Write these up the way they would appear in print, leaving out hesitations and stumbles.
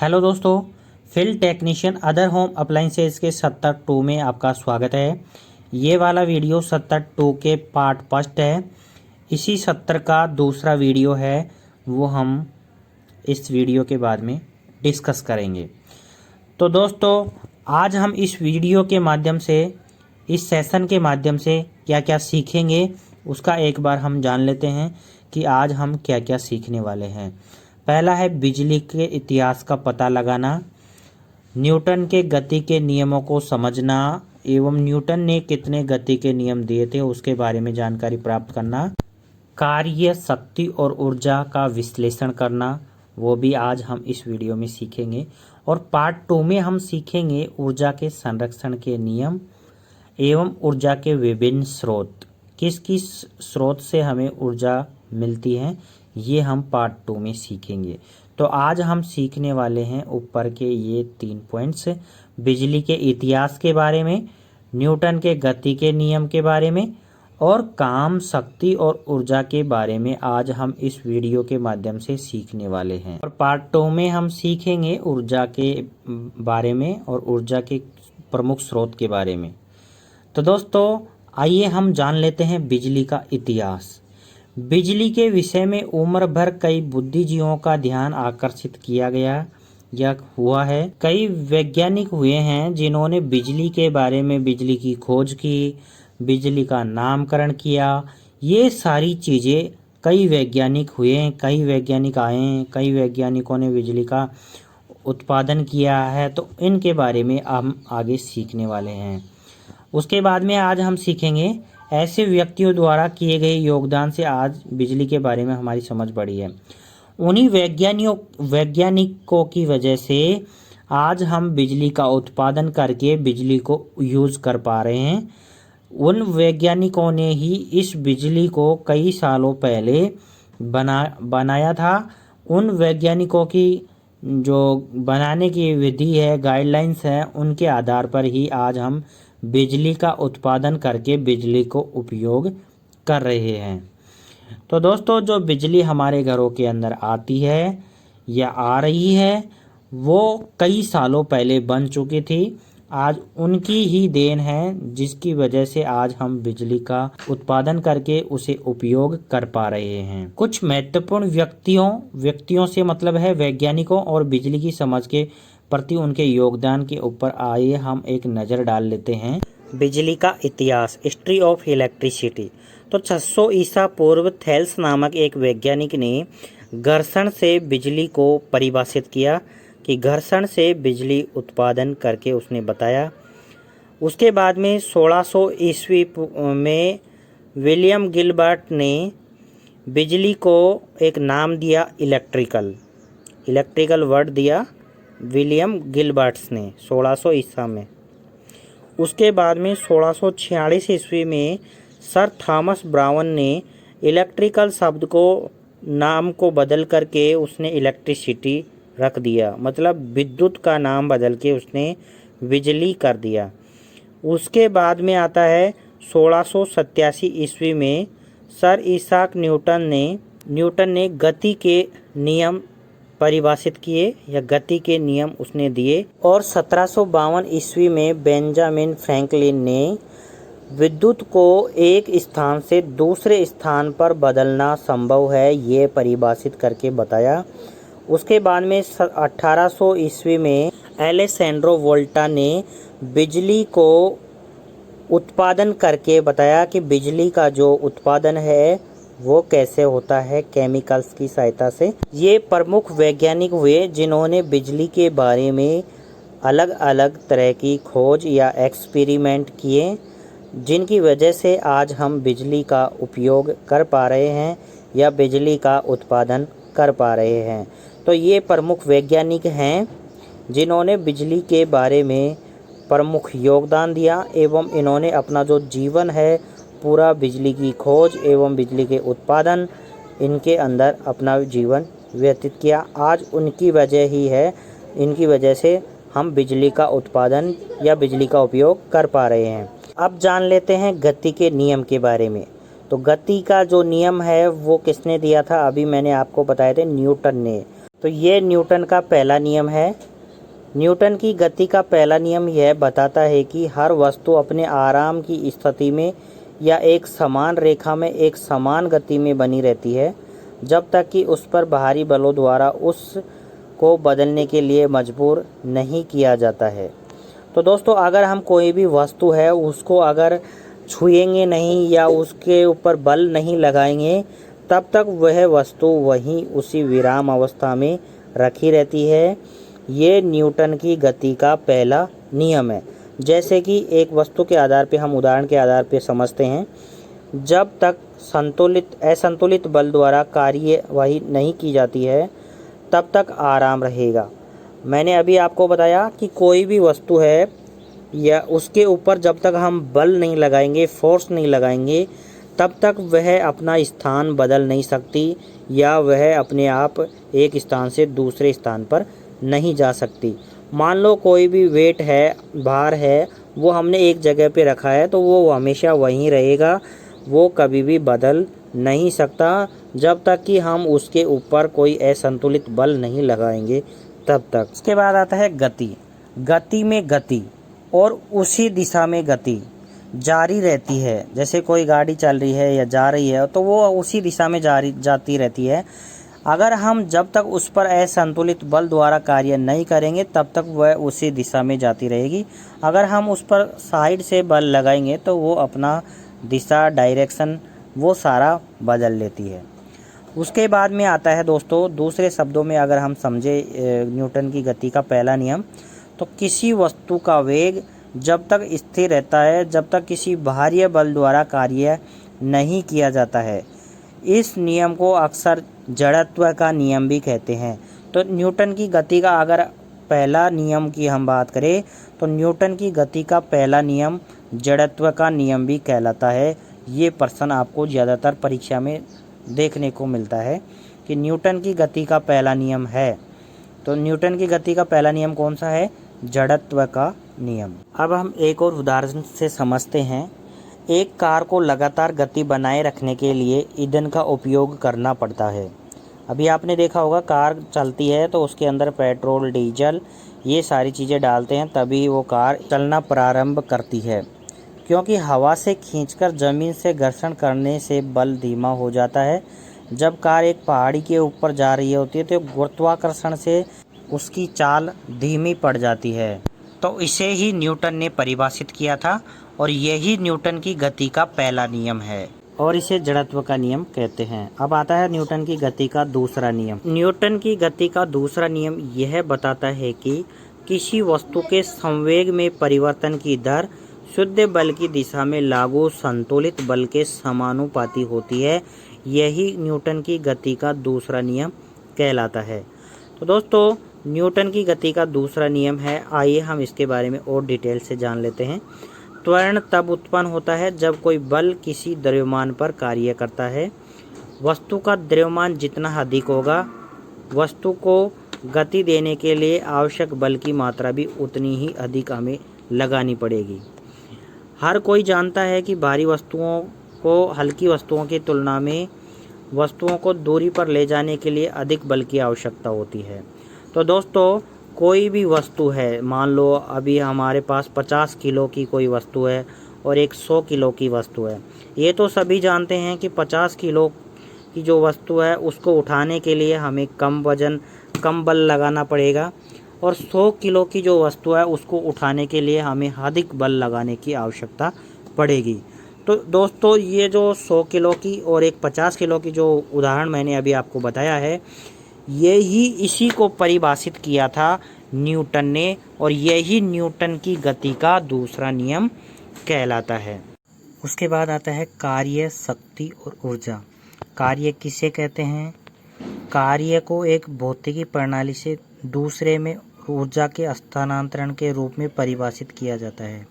Hello दोस्तों, फिल technician other home appliances के सत्तर 2 में आपका स्वागत है। ये वाला वीडियो सत्तर 2 के पार्ट फर्स्ट है। इसी 70 का दूसरा वीडियो है, वो हम इस वीडियो के बाद में डिस्कस करेंगे। तो दोस्तों, आज हम इस वीडियो के माध्यम से, इस सेशन के माध्यम से क्या क्या सीखेंगे उसका एक बार हम जान लेते हैं कि आज हम क्या क्या सीखने वाले हैं। पहला है बिजली के इतिहास का पता लगाना, न्यूटन के गति के नियमों को समझना एवं न्यूटन ने कितने गति के नियम दिए थे उसके बारे में जानकारी प्राप्त करना, कार्य शक्ति और ऊर्जा का विश्लेषण करना, वो भी आज हम इस वीडियो में सीखेंगे। और पार्ट 2 में हम सीखेंगे ऊर्जा के संरक्षण के नियम एवं ऊर्जा के विभिन्न स्रोत, किस किस स्रोत से हमें ऊर्जा मिलती है, ये हम पार्ट 2 में सीखेंगे। तो आज हम सीखने वाले हैं ऊपर के ये 3 पॉइंट्स, बिजली के इतिहास के बारे में, न्यूटन के गति के नियम के बारे में और काम शक्ति और ऊर्जा के बारे में आज हम इस वीडियो के माध्यम से सीखने वाले हैं। और पार्ट 2 में हम सीखेंगे ऊर्जा के बारे में और ऊर्जा के प्रमुख स्रोत के बारे में। तो दोस्तों, आइए हम जान लेते हैं बिजली का इतिहास। बिजली के विषय में उम्र भर कई बुद्धिजीवियों का ध्यान आकर्षित किया गया या हुआ है। कई वैज्ञानिक हुए हैं जिन्होंने बिजली के बारे में बिजली की खोज की, बिजली का नामकरण किया। ये सारी चीज़ें कई वैज्ञानिक हुए हैं, कई वैज्ञानिक आए हैं, कई वैज्ञानिकों ने बिजली का उत्पादन किया है। तो इनके बारे में हम आगे सीखने वाले हैं। उसके बाद में आज हम सीखेंगे ऐसे व्यक्तियों द्वारा किए गए योगदान से आज बिजली के बारे में हमारी समझ बढ़ी है। उन्हीं वैज्ञानिकों की वजह से आज हम बिजली का उत्पादन करके बिजली को यूज़ कर पा रहे हैं। उन वैज्ञानिकों ने ही इस बिजली को कई सालों पहले बनाया था। उन वैज्ञानिकों की जो बनाने की विधि है, गाइडलाइंस है, उनके आधार पर ही आज हम बिजली का उत्पादन करके बिजली को उपयोग कर रहे हैं। तो दोस्तों, जो बिजली हमारे घरों के अंदर आती है या आ रही है, वो कई सालों पहले बन चुकी थी। आज उनकी ही देन है जिसकी वजह से आज हम बिजली का उत्पादन करके उसे उपयोग कर पा रहे हैं। कुछ महत्वपूर्ण व्यक्तियों से मतलब है वैज्ञानिकों और बिजली की समझ के प्रति उनके योगदान के ऊपर आइए हम एक नज़र डाल लेते हैं। बिजली का इतिहास, हिस्ट्री ऑफ इलेक्ट्रिसिटी। तो 600 ईसा पूर्व थेल्स नामक एक वैज्ञानिक ने घर्षण से बिजली को परिभाषित किया कि घर्षण से बिजली उत्पादन करके उसने बताया। उसके बाद में 1600 ईस्वी में विलियम गिलबर्ट ने बिजली को एक नाम दिया, इलेक्ट्रिकल वर्ड दिया विलियम गिलबर्ट्स ने 1600 ईसा में। उसके बाद में 1646 ईस्वी में सर थॉमस ब्राउन ने इलेक्ट्रिकल शब्द को नाम को बदल करके उसने इलेक्ट्रिसिटी रख दिया, मतलब विद्युत का नाम बदल के उसने बिजली कर दिया। उसके बाद में आता है 1687 ईस्वी में सर इसाक न्यूटन ने गति के नियम परिभाषित किए या गति के नियम उसने दिए। और 1752 ईस्वी में बेंजामिन फ्रैंकलिन ने विद्युत को एक स्थान से दूसरे स्थान पर बदलना संभव है, ये परिभाषित करके बताया। उसके बाद में 1800 ईस्वी में एलेसैंड्रो वोल्टा ने बिजली को उत्पादन करके बताया कि बिजली का जो उत्पादन है वो कैसे होता है, केमिकल्स की सहायता से। ये प्रमुख वैज्ञानिक हुए जिन्होंने बिजली के बारे में अलग अलग तरह की खोज या एक्सपेरिमेंट किए, जिनकी वजह से आज हम बिजली का उपयोग कर पा रहे हैं या बिजली का उत्पादन कर पा रहे हैं। तो ये प्रमुख वैज्ञानिक हैं जिन्होंने बिजली के बारे में प्रमुख योगदान दिया एवं इन्होंने अपना जो जीवन है पूरा बिजली की खोज एवं बिजली के उत्पादन इनके अंदर अपना जीवन व्यतीत किया। आज उनकी वजह ही है, इनकी वजह से हम बिजली का उत्पादन या बिजली का उपयोग कर पा रहे हैं। अब जान लेते हैं गति के नियम के बारे में। तो गति का जो नियम है वो किसने दिया था, अभी मैंने आपको बताए थे न्यूटन ने। तो ये न्यूटन का पहला नियम है। न्यूटन की गति का पहला नियम यह बताता है कि हर वस्तु अपने आराम की स्थिति में या एक समान रेखा में एक समान गति में बनी रहती है जब तक कि उस पर बाहरी बलों द्वारा उस को बदलने के लिए मजबूर नहीं किया जाता है। तो दोस्तों, अगर हम कोई भी वस्तु है उसको अगर छुएंगे नहीं या उसके ऊपर बल नहीं लगाएंगे तब तक वह वस्तु वहीं उसी विराम अवस्था में रखी रहती है। ये न्यूटन की गति का पहला नियम है। जैसे कि एक वस्तु के आधार पे हम उदाहरण के आधार पे समझते हैं, जब तक असंतुलित बल द्वारा कार्यवाही नहीं की जाती है तब तक आराम रहेगा। मैंने अभी आपको बताया कि कोई भी वस्तु है या उसके ऊपर जब तक हम बल नहीं लगाएंगे, फोर्स नहीं लगाएंगे, तब तक वह अपना स्थान बदल नहीं सकती या वह अपने आप एक स्थान से दूसरे स्थान पर नहीं जा सकती। मान लो कोई भी वेट है, भार है, वो हमने एक जगह पे रखा है तो वो हमेशा वहीं रहेगा, वो कभी भी बदल नहीं सकता जब तक कि हम उसके ऊपर कोई असंतुलित बल नहीं लगाएंगे तब तक। इसके बाद आता है गति। गति में गति और उसी दिशा में गति जारी रहती है। जैसे कोई गाड़ी चल रही है या जा रही है तो वो उसी दिशा में जाती रहती है। अगर हम जब तक उस पर असंतुलित बल द्वारा कार्य नहीं करेंगे तब तक वह उसी दिशा में जाती रहेगी। अगर हम उस पर साइड से बल लगाएंगे तो वो अपना दिशा, डायरेक्शन वो सारा बदल लेती है। उसके बाद में आता है दोस्तों, दूसरे शब्दों में अगर हम समझे न्यूटन की गति का पहला नियम, तो किसी वस्तु का वेग जब तक स्थिर रहता है जब तक किसी बाह्य बल द्वारा कार्य नहीं किया जाता है। इस नियम को अक्सर जड़त्व का नियम भी कहते हैं। तो न्यूटन की गति का अगर पहला नियम की हम बात करें तो न्यूटन की गति का पहला नियम जड़त्व का नियम भी कहलाता है। ये प्रश्न आपको ज़्यादातर परीक्षा में देखने को मिलता है कि न्यूटन की गति का पहला नियम है। तो न्यूटन की गति का पहला नियम कौन सा है? जड़त्व का नियम। अब हम एक और उदाहरण से समझते हैं। एक कार को लगातार गति बनाए रखने के लिए ईंधन का उपयोग करना पड़ता है। अभी आपने देखा होगा कार चलती है तो उसके अंदर पेट्रोल, डीजल ये सारी चीज़ें डालते हैं तभी वो कार चलना प्रारंभ करती है। क्योंकि हवा से खींचकर ज़मीन से घर्षण करने से बल धीमा हो जाता है। जब कार एक पहाड़ी के ऊपर जा रही होती है तो गुरुत्वाकर्षण से उसकी चाल धीमी पड़ जाती है। तो इसे ही न्यूटन ने परिभाषित किया था और यही न्यूटन की गति का पहला नियम है और इसे जड़त्व का नियम कहते हैं। अब आता है न्यूटन की गति का दूसरा नियम। न्यूटन की गति का दूसरा नियम यह बताता है कि किसी वस्तु के संवेग में परिवर्तन की दर शुद्ध बल की दिशा में लागू संतुलित बल के समानुपाती होती है। यही न्यूटन की गति का दूसरा नियम कहलाता है। तो दोस्तों, न्यूटन की गति का दूसरा नियम है। आइए हम इसके बारे में और डिटेल से जान लेते हैं। त्वरण तब उत्पन्न होता है जब कोई बल किसी द्रव्यमान पर कार्य करता है। वस्तु का द्रव्यमान जितना अधिक होगा, वस्तु को गति देने के लिए आवश्यक बल की मात्रा भी उतनी ही अधिक हमें लगानी पड़ेगी। हर कोई जानता है कि भारी वस्तुओं को हल्की वस्तुओं की तुलना में वस्तुओं को दूरी पर ले जाने के लिए अधिक बल की आवश्यकता होती है। तो दोस्तों, कोई भी वस्तु है, मान लो अभी हमारे पास 50 किलो की कोई वस्तु है और एक 100 किलो की वस्तु है। ये तो सभी जानते हैं कि 50 किलो की जो वस्तु है उसको उठाने के लिए हमें कम वजन, कम बल लगाना पड़ेगा और 100 किलो की जो वस्तु है उसको उठाने के लिए हमें अधिक बल लगाने की आवश्यकता पड़ेगी। तो दोस्तों, ये जो 100 किलो की और एक 50 किलो की जो उदाहरण मैंने अभी आपको बताया है, यही इसी को परिभाषित किया था न्यूटन ने और यही न्यूटन की गति का दूसरा नियम कहलाता है। उसके बाद आता है कार्य, शक्ति और ऊर्जा। कार्य किसे कहते हैं? कार्य को एक भौतिकी प्रणाली से दूसरे में ऊर्जा के स्थानांतरण के रूप में परिभाषित किया जाता है।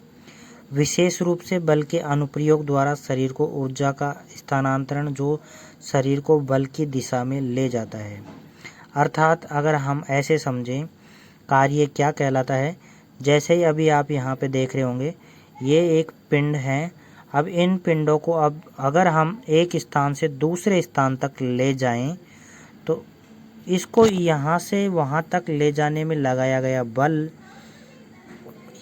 विशेष रूप से बल के अनुप्रयोग द्वारा शरीर को ऊर्जा का स्थानांतरण जो शरीर को बल की दिशा में ले जाता है। अर्थात अगर हम ऐसे समझें, कार्य क्या कहलाता है, जैसे ही अभी आप यहाँ पे देख रहे होंगे, ये एक पिंड है। अब इन पिंडों को अब अगर हम एक स्थान से दूसरे स्थान तक ले जाएं तो इसको यहाँ से वहाँ तक ले जाने में लगाया गया बल,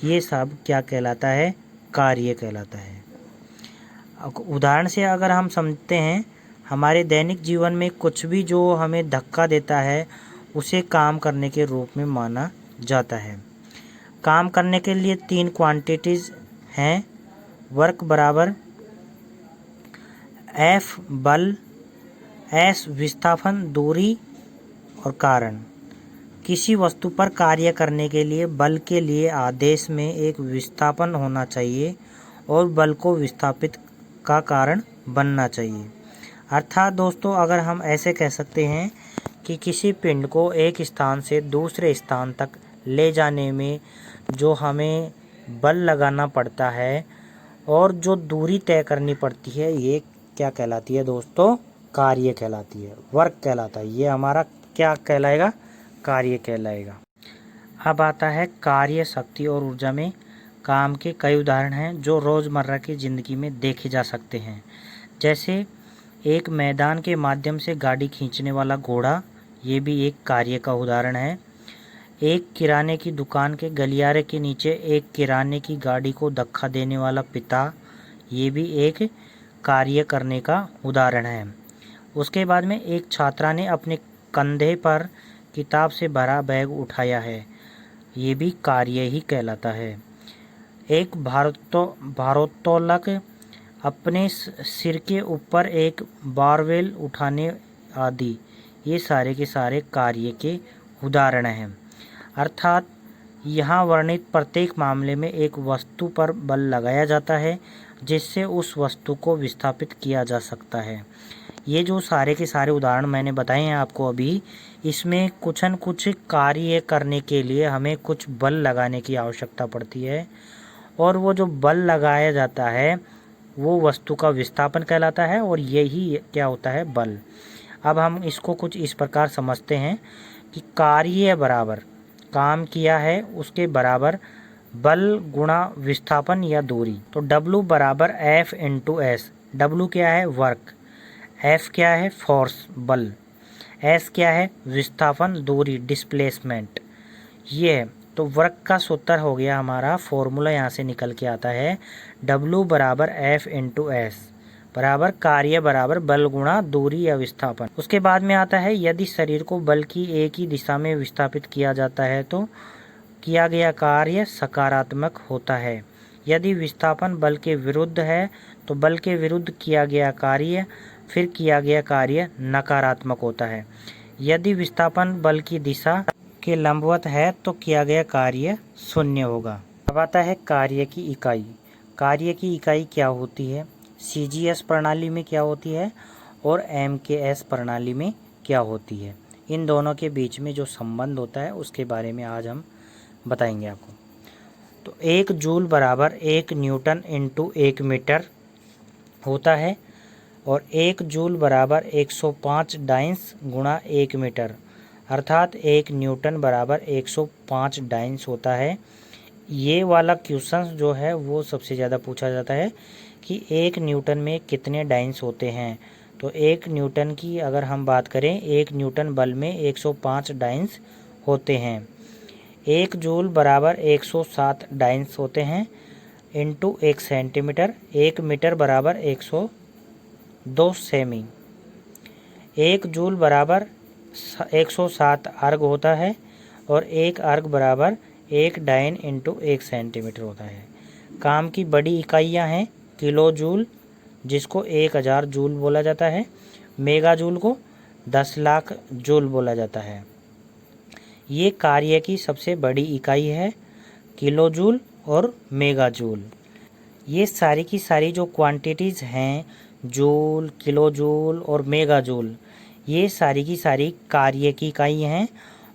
ये सब क्या कहलाता है? कार्य कहलाता है। उदाहरण से अगर हम समझते हैं, हमारे दैनिक जीवन में कुछ भी जो हमें धक्का देता है उसे काम करने के रूप में माना जाता है। काम करने के लिए 3 क्वांटिटीज़ हैं। वर्क बराबर F बल, S विस्थापन, दूरी और कारण। किसी वस्तु पर कार्य करने के लिए बल के लिए आदेश में एक विस्थापन होना चाहिए और बल को विस्थापित का कारण बनना चाहिए। अर्थात दोस्तों, अगर हम ऐसे कह सकते हैं कि किसी पिंड को एक स्थान से दूसरे स्थान तक ले जाने में जो हमें बल लगाना पड़ता है और जो दूरी तय करनी पड़ती है, ये क्या कहलाती है दोस्तों? कार्य कहलाती है, वर्क कहलाता है। ये हमारा क्या कहलाएगा? कार्य कहलाएगा। अब आता है कार्य, शक्ति और ऊर्जा में काम के कई उदाहरण हैं जो रोज़मर्रा की ज़िंदगी में देखे जा सकते हैं। जैसे एक मैदान के माध्यम से गाड़ी खींचने वाला घोड़ा, ये भी एक कार्य का उदाहरण है। एक किराने की दुकान के गलियारे के नीचे एक किराने की गाड़ी को धक्का देने वाला पिता, ये भी एक कार्य करने का उदाहरण है। उसके बाद में एक छात्रा ने अपने कंधे पर किताब से भरा बैग उठाया है, ये भी कार्य ही कहलाता है। एक भारोत्तोलक अपने सिर के ऊपर एक बारवेल उठाने आदि, ये सारे के सारे कार्य के उदाहरण हैं। अर्थात यहाँ वर्णित प्रत्येक मामले में एक वस्तु पर बल लगाया जाता है जिससे उस वस्तु को विस्थापित किया जा सकता है। ये जो सारे के सारे उदाहरण मैंने बताए हैं आपको अभी, इसमें कुछ न कुछ कार्य करने के लिए हमें कुछ बल लगाने की आवश्यकता पड़ती है और वो जो बल लगाया जाता है वो वस्तु का विस्थापन कहलाता है और यही क्या होता है? बल। अब हम इसको कुछ इस प्रकार समझते हैं कि कार्य बराबर काम किया है उसके बराबर बल गुणा विस्थापन या दूरी। तो W बराबर F इंटू एस। W क्या है? वर्क। F क्या है? फोर्स, बल। S क्या है? विस्थापन, दूरी, डिस्प्लेसमेंट। ये है। तो वर्क का सूत्र हो गया हमारा, फॉर्मूला यहाँ से निकल के आता है W बराबर F इंटू एस बराबर कार्य बराबर बल गुणा दूरी या विस्थापन। उसके बाद में आता है यदि शरीर को बल की एक ही दिशा में विस्थापित किया जाता है तो किया गया कार्य सकारात्मक होता है। यदि विस्थापन बल के विरुद्ध है तो बल के विरुद्ध किया गया कार्य फिर किया गया कार्य नकारात्मक होता है। यदि विस्थापन बल की दिशा के लंबवत है तो किया गया कार्य शून्य होगा। अब आता है कार्य की इकाई। कार्य की इकाई क्या होती है? CGS प्रणाली में क्या होती है और MKS प्रणाली में क्या होती है? इन दोनों के बीच में जो संबंध होता है उसके बारे में आज हम बताएंगे आपको। तो 1 जूल बराबर 1 न्यूटन इंटू 1 मीटर होता है और 1 जूल बराबर 105 डाइन्स गुणा 1 मीटर, अर्थात 1 न्यूटन बराबर 105 डाइन्स होता है। ये वाला क्वेश्चन जो है वो सबसे ज़्यादा पूछा जाता है कि 1 न्यूटन में कितने डाइन्स होते हैं। तो 1 न्यूटन की अगर हम बात करें, 1 न्यूटन बल में 105 डाइन्स होते हैं। 1 जूल बराबर 107 डाइन्स होते हैं इंटू 1 सेंटीमीटर। 1 मीटर बराबर 102 सेमी। 1 जूल बराबर 107 अर्ग होता है और 1 अर्ग बराबर 1 डाइन इंटू 1 सेंटीमीटर होता है। काम की बड़ी इकाइयाँ हैं किलो जूल, जिसको 1000 जूल बोला जाता है। मेगा जूल को 10 लाख जूल बोला जाता है। ये कार्य की सबसे बड़ी इकाई है, किलो जूल और मेगा जूल। ये सारी की सारी जो क्वांटिटीज़ हैं, जूल, किलो जूल और मेगा जूल, ये सारी की सारी कार्य की इकाई हैं।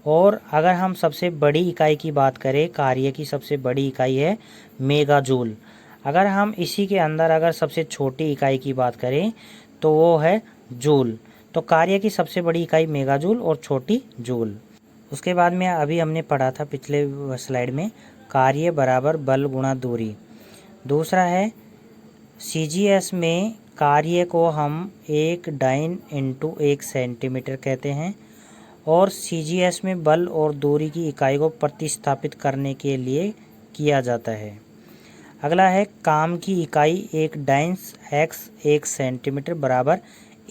और अगर हम सबसे बड़ी इकाई की बात करें, कार्य की सबसे बड़ी इकाई है मेगा जूल। अगर हम इसी के अंदर अगर सबसे छोटी इकाई की बात करें तो वो है जूल। तो कार्य की सबसे बड़ी इकाई मेगा जूल और छोटी जूल। उसके बाद में अभी हमने पढ़ा था पिछले स्लाइड में, कार्य बराबर बल गुणा दूरी। दूसरा है CGS में कार्य को हम 1 डाइन इंटू 1 सेंटीमीटर कहते हैं और सीजीएस में बल और दूरी की इकाई को प्रतिस्थापित करने के लिए किया जाता है। अगला है काम की इकाई एक डाइंस x 1 सेंटीमीटर बराबर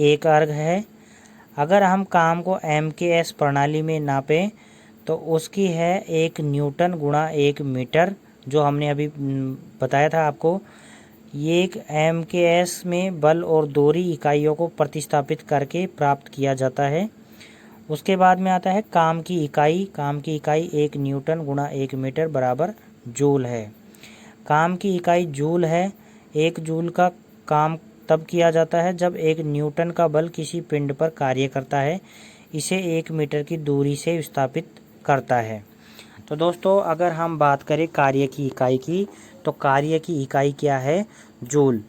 1 अर्ग है। अगर हम काम को MKS प्रणाली में नापें तो उसकी है 1 न्यूटन गुणा 1 मीटर, जो हमने अभी बताया था आपको। ये एक MKS में बल और दूरी इकाइयों को प्रतिस्थापित करके प्राप्त किया जाता है। उसके बाद में आता है काम की इकाई 1 न्यूटन गुणा 1 मीटर बराबर जूल है। काम की इकाई जूल है। 1 जूल का काम तब किया जाता है जब 1 न्यूटन का बल किसी पिंड पर कार्य करता है, इसे 1 मीटर की दूरी से विस्थापित करता है। तो दोस्तों अगर हम बात करें कार्य की इकाई की, तो कार्य की इकाई क्या है? जूल।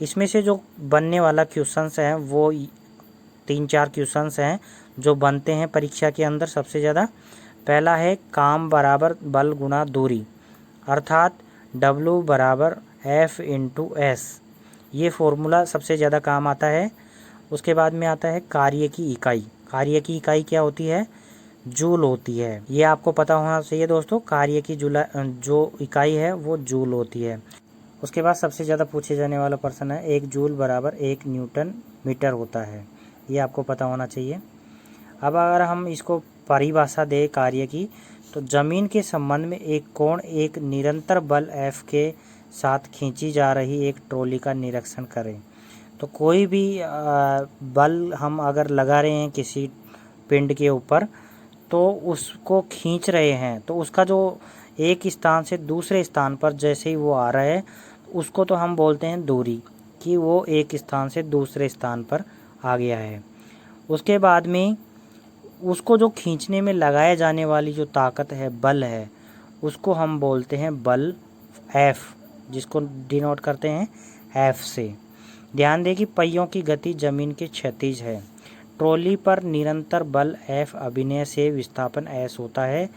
इसमें से जो बनने वाला क्वेश्चंस है वो 3-4 क्वेश्चंस हैं जो बनते हैं परीक्षा के अंदर सबसे ज़्यादा। पहला है काम बराबर बल गुणा दूरी, अर्थात W बराबर F इंटू एस। ये फॉर्मूला सबसे ज़्यादा काम आता है। उसके बाद में आता है कार्य की इकाई। कार्य की इकाई क्या होती है? जूल होती है। ये आपको पता होना चाहिए दोस्तों, कार्य की जो इकाई है वो जूल होती है। उसके बाद सबसे ज़्यादा पूछे जाने वाला प्रश्न है 1 जूल बराबर 1 न्यूटन मीटर होता है। ये आपको पता होना चाहिए। अब अगर हम इसको परिभाषा दें कार्य की, तो ज़मीन के संबंध में एक कोण एक निरंतर बल F के साथ खींची जा रही एक ट्रॉली का निरीक्षण करें। तो कोई भी बल हम अगर लगा रहे हैं किसी पिंड के ऊपर, तो उसको खींच रहे हैं, तो उसका जो एक स्थान से दूसरे स्थान पर जैसे ही वो आ रहा है, उसको तो हम बोलते हैं दूरी, कि वो एक स्थान से दूसरे स्थान पर आ गया है। उसके बाद में उसको जो खींचने में लगाए जाने वाली जो ताकत है, बल है, उसको हम बोलते हैं बल F, जिसको डिनोट करते हैं F से। ध्यान दें कि पहियों की गति जमीन के क्षैतिज है। ट्रॉली पर निरंतर बल F अभिनय से विस्थापन S होता है।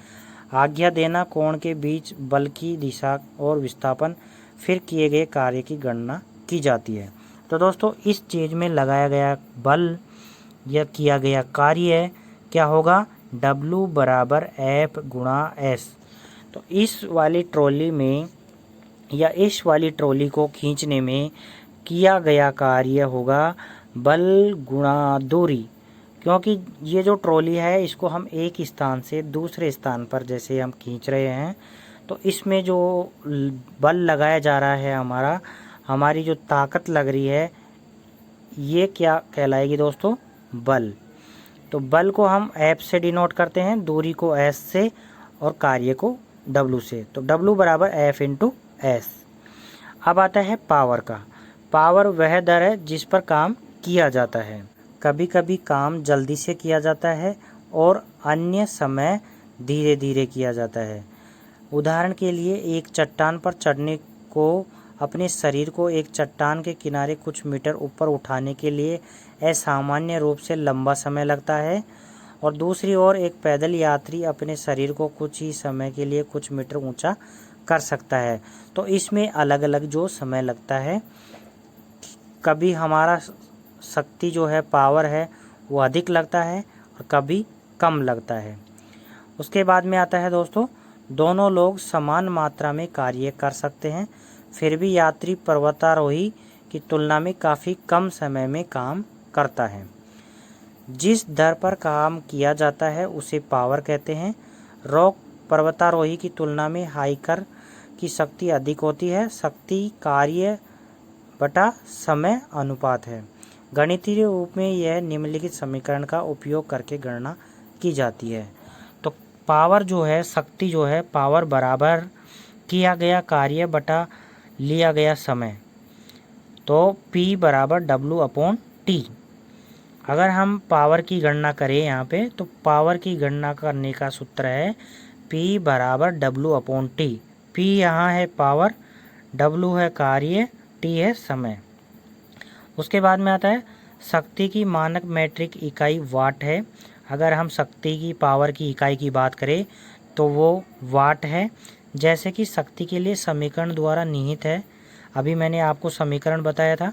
आज्ञा देना कोण के बीच बल की दिशा और विस्थापन, फिर किए गए कार्य की गणना की जाती है। तो दोस्तों इस चीज़ में लगाया गया बल या किया गया कार्य क्या होगा? W बराबर F गुणा S। तो इस वाली ट्रॉली में या इस वाली ट्रॉली को खींचने में किया गया कार्य होगा बल गुणा दूरी, क्योंकि ये जो ट्रॉली है इसको हम एक स्थान से दूसरे स्थान पर जैसे हम खींच रहे हैं, तो इसमें जो बल लगाया जा रहा है हमारी जो ताकत लग रही है, ये क्या कहलाएगी दोस्तों? बल। तो बल को हम F से डिनोट करते हैं, दूरी को S से और कार्य को W से। तो W बराबर F इंटू S। अब आता है पावर का। पावर वह दर है जिस पर काम किया जाता है। कभी कभी काम जल्दी से किया जाता है और अन्य समय धीरे धीरे किया जाता है। उदाहरण के लिए एक चट्टान पर चढ़ने को अपने शरीर को एक चट्टान के किनारे कुछ मीटर ऊपर उठाने के लिए असामान्य रूप से लंबा समय लगता है, और दूसरी ओर एक पैदल यात्री अपने शरीर को कुछ ही समय के लिए कुछ मीटर ऊंचा कर सकता है। तो इसमें अलग अलग जो समय लगता है, कभी हमारा शक्ति जो है, पावर है, वो अधिक लगता है और कभी कम लगता है। उसके बाद में आता है दोस्तों, दोनों लोग समान मात्रा में कार्य कर सकते हैं, फिर भी यात्री पर्वतारोही की तुलना में काफ़ी कम समय में काम करता है। जिस दर पर काम किया जाता है उसे पावर कहते हैं। रॉक पर्वतारोही की तुलना में हाइकर की शक्ति अधिक होती है। शक्ति कार्य बटा समय अनुपात है। गणितीय रूप में यह निम्नलिखित समीकरण का उपयोग करके गणना की जाती है। तो पावर जो है, शक्ति जो है, पावर बराबर किया गया कार्य बटा लिया गया समय, तो P बराबर W अपॉन T। अगर हम पावर की गणना करें यहाँ पे, तो पावर की गणना करने का सूत्र है P बराबर W अपॉन T। P यहाँ है पावर, W है कार्य, T है समय। उसके बाद में आता है शक्ति की मानक मीट्रिक इकाई वाट है। अगर हम शक्ति की, पावर की इकाई की बात करें तो वो वाट है। जैसे कि शक्ति के लिए समीकरण द्वारा निहित है, अभी मैंने आपको समीकरण बताया था,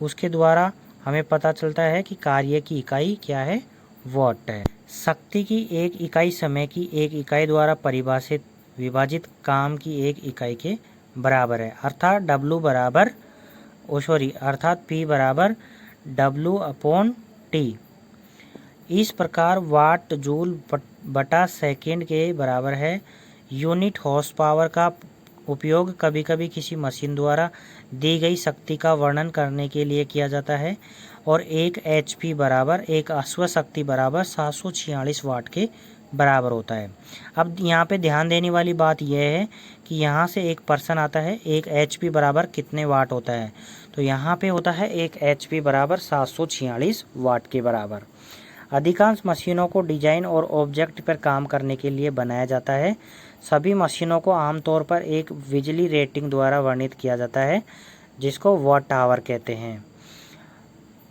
उसके द्वारा हमें पता चलता है कि कार्य की इकाई क्या है? वाट है। शक्ति की एक इकाई समय की एक इकाई द्वारा परिभाषित विभाजित काम की एक इकाई के बराबर है, अर्थात अर्थात P बराबर W/T। इस प्रकार वाट जूल बटा सेकंड के बराबर है। यूनिट हॉर्स पावर का उपयोग कभी कभी किसी मशीन द्वारा दी गई शक्ति का वर्णन करने के लिए किया जाता है और एक HP बराबर एक अश्व शक्ति बराबर 746 वाट के बराबर होता है। अब यहाँ पे ध्यान देने वाली बात यह है कि यहाँ से एक प्रश्न आता है, एक HP बराबर कितने वाट होता है, तो यहाँ पे होता है एक HP बराबर 746 वाट के बराबर। अधिकांश मशीनों को डिजाइन और ऑब्जेक्ट पर काम करने के लिए बनाया जाता है। सभी मशीनों को आमतौर पर एक बिजली रेटिंग द्वारा वर्णित किया जाता है जिसको वॉट आवर कहते हैं।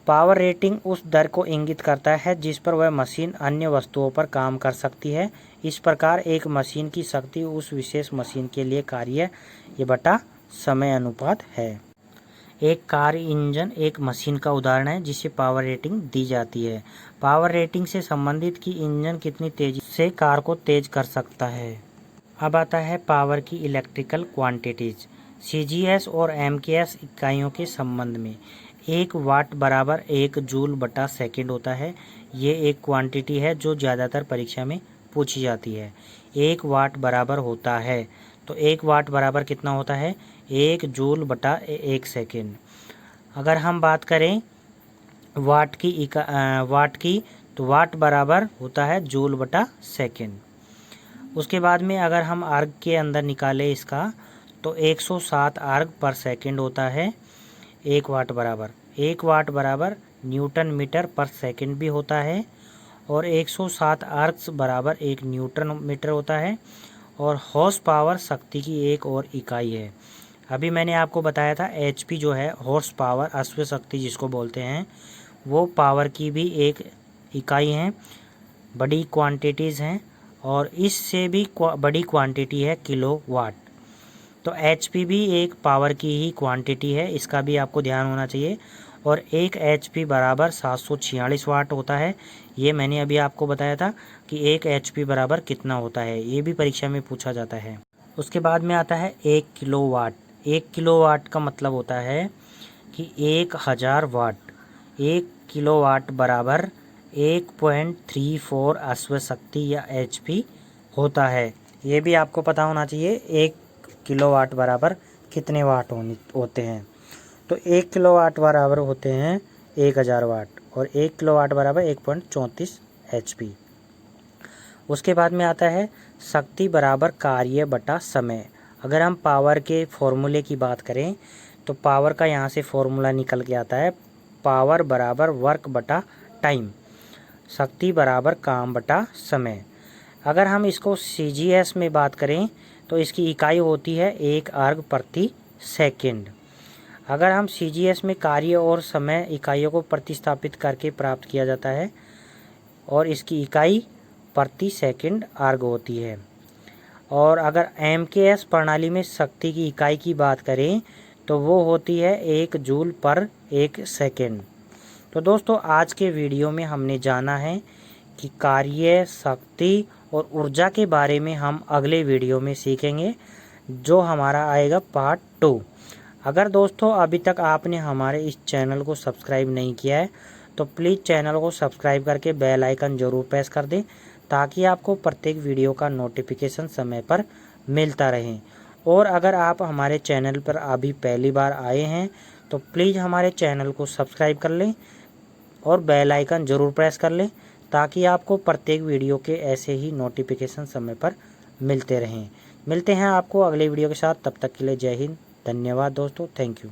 पावर रेटिंग उस दर को इंगित करता है जिस पर वह मशीन अन्य वस्तुओं पर काम कर सकती है। इस प्रकार एक मशीन की शक्ति उस विशेष मशीन के लिए कार्य बटा समय अनुपात है। एक कार इंजन एक मशीन का उदाहरण है जिसे पावर रेटिंग दी जाती है। पावर रेटिंग से संबंधित कि इंजन कितनी तेजी से कार को तेज कर सकता है। अब आता है पावर की इलेक्ट्रिकल क्वांटिटीज। CGS और MKS इकाइयों के संबंध में 1 वाट बराबर 1 जूल बटा सेकंड होता है। ये एक क्वांटिटी है जो ज़्यादातर परीक्षा में पूछी जाती है। 1 वाट बराबर होता है, तो 1 वाट बराबर कितना होता है, 1 जूल बटा 1 सेकंड। अगर हम बात करें वाट की तो वाट बराबर होता है जूल बटा सेकंड। उसके बाद में अगर हम अर्ग के अंदर निकालें इसका, तो 107 अर्ग पर सेकंड होता है 1 वाट बराबर। 1 वाट बराबर न्यूटन मीटर पर सेकंड भी होता है और 107 अर्ग्स बराबर 1 न्यूटन मीटर होता है। और हॉर्स पावर शक्ति की एक और इकाई है। अभी मैंने आपको बताया था HP जो है हॉर्स पावर अश्व शक्ति जिसको बोलते हैं, वो पावर की भी एक इकाई है, बड़ी क्वांटिटीज़ हैं और इससे भी बड़ी क्वांटिटी है किलोवाट। तो HP भी एक पावर की ही क्वांटिटी है, इसका भी आपको ध्यान होना चाहिए। और एक HP बराबर 746 वाट होता है। ये मैंने अभी आपको बताया था कि एक HP बराबर कितना होता है, ये भी परीक्षा में पूछा जाता है। उसके बाद में आता है 1 किलोवाट। 1 किलोवाट का मतलब होता है कि 1000 वाट। 1 किलोवाट बराबर 1.34 अश्व शक्ति या HP होता है। ये भी आपको पता होना चाहिए 1 किलोवाट बराबर कितने वाट होते हैं। तो 1 किलोवाट बराबर होते हैं 1000 वाट और 1 किलोवाट बराबर 1.34 HP। उसके बाद में आता है शक्ति बराबर कार्य बटा समय। अगर हम पावर के फॉर्मूले की बात करें तो पावर का यहाँ से फॉर्मूला निकल के आता है, पावर बराबर वर्क बटा टाइम, शक्ति बराबर काम बटा समय। अगर हम इसको CGS में बात करें तो इसकी इकाई होती है 1 अर्ग प्रति सेकंड। अगर हम CGS में कार्य और समय इकाइयों को प्रतिस्थापित करके प्राप्त किया जाता है और इसकी इकाई प्रति सेकंड अर्ग होती है। और अगर MKS प्रणाली में शक्ति की इकाई की बात करें तो वो होती है 1 जूल पर 1 सेकंड। तो दोस्तों आज के वीडियो में हमने जाना है कि कार्य, शक्ति और ऊर्जा के बारे में हम अगले वीडियो में सीखेंगे जो हमारा आएगा पार्ट 2। अगर दोस्तों अभी तक आपने हमारे इस चैनल को सब्सक्राइब नहीं किया है तो प्लीज़ चैनल को सब्सक्राइब करके बेल आइकन ज़रूर प्रेस कर दें ताकि आपको प्रत्येक वीडियो का नोटिफिकेशन समय पर मिलता रहे। और अगर आप हमारे चैनल पर अभी पहली बार आए हैं तो प्लीज़ हमारे चैनल को सब्सक्राइब कर लें और बेल आइकन ज़रूर प्रेस कर लें ताकि आपको प्रत्येक वीडियो के ऐसे ही नोटिफिकेशन समय पर मिलते रहें। मिलते हैं आपको अगले वीडियो के साथ, तब तक के लिए जय हिंद, धन्यवाद दोस्तों, थैंक यू।